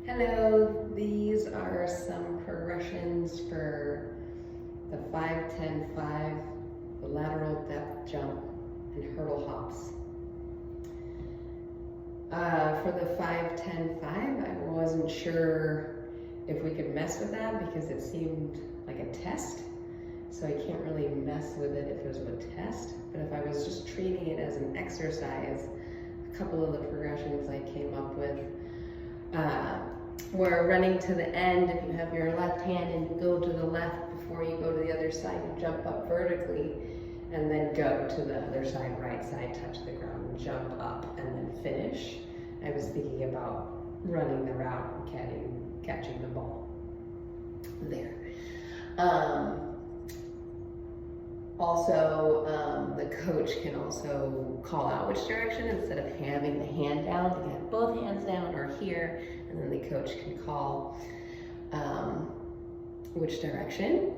Hello, these are some progressions for the 5-10-5, the lateral depth jump, and hurdle hops. For the 5-10-5, I wasn't sure if we could mess with that because it seemed like a test. So I can't really mess with it if it was a test. But if I was just treating it as an exercise, a couple of the progressions I came up with were running to the end. If you have your left hand and you go to the left before you go to the other side, you jump up vertically and then go to the other side, right side, touch the ground, jump up and then finish. I was thinking about running the route and catching the ball there. The coach can also call out which direction instead of having the hand down. You can have both hands down or here, and then the coach can call which direction.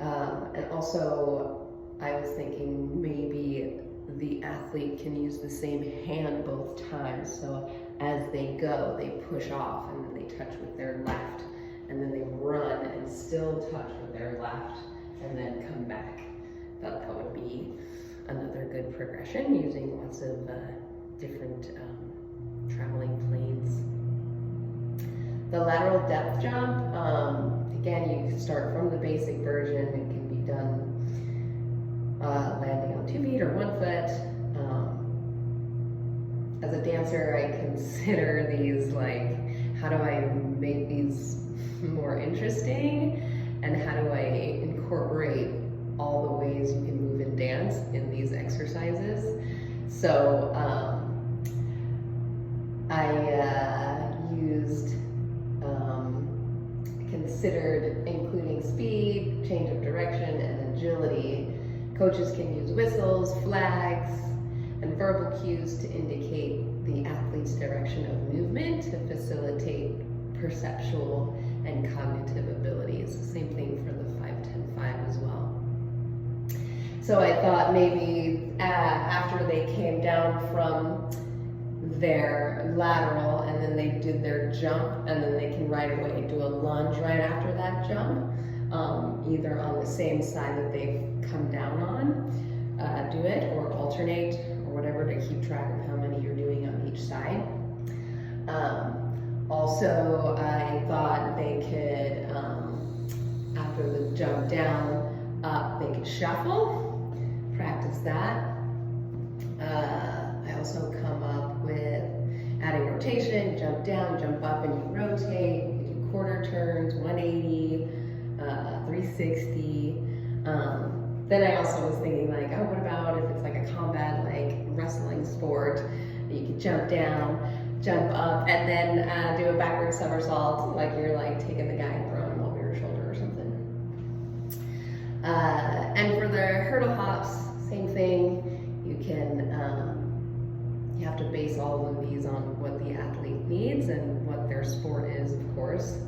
And also, I was thinking maybe the athlete can use the same hand both times. So as they go, they push off and then they touch with their left, and then they run and still touch with their left, and then come back. Thought that would be another good progression using lots of different traveling planes. The lateral depth jump, again, you can start from the basic version. It can be done landing on 2 feet or 1 foot. As a dancer, I consider these like, how do I make these more interesting? And how do I incorporate all the ways you can move and dance in these exercises? So considered including speed, change of direction, and agility. Coaches can use whistles, flags, and verbal cues to indicate the athlete's direction of movement to facilitate perceptual and cognitive abilities. Same thing for the 5-10-5 as well. So I thought maybe after they came down from their lateral and then they did their jump, and then they can right away do a lunge right after that jump, either on the same side that they've come down on, do it, or alternate, or whatever, to keep track of how many you're doing on each side. Also, I thought they could, after the jump down, up, they could shuffle, practice that. I also come up with adding rotation, jump down, jump up, and you rotate. You do quarter turns, 180, 360. Then I also was thinking like, oh, what about if it's like a combat, like wrestling sport? You could jump down, jump up, and then do a backward somersault, like you're like taking the guy and throwing him over your shoulder or something. And for the hurdle hops, same thing. You can, you have to base all of these on what the athlete needs and what their sport is, of course.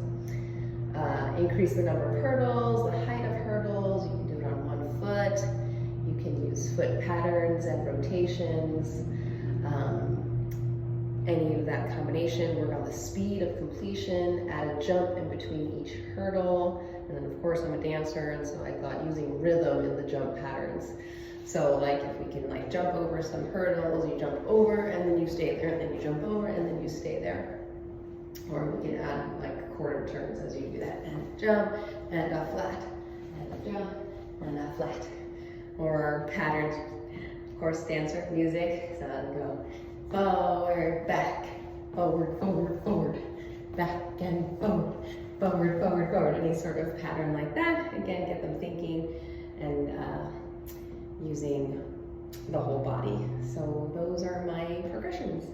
Increase the number of hurdles, the height of hurdles. You can do it on 1 foot. You can use foot patterns and rotations. Any of that combination, work on the speed of completion, add a jump in between each hurdle. And then of course I'm a dancer, and so I thought using rhythm in the jump patterns. So like if we can like jump over some hurdles, you jump over and then you stay there, and then you jump over and then you stay there. Or we can add like quarter turns as you do that, and jump, and a flat, and a jump, and a flat. Or patterns, of course dancer, music, so I'll go forward, back, forward, forward, forward, back and forward, forward, forward, forward. Any sort of pattern like that. Again, get them thinking and using the whole body. So those are my progressions.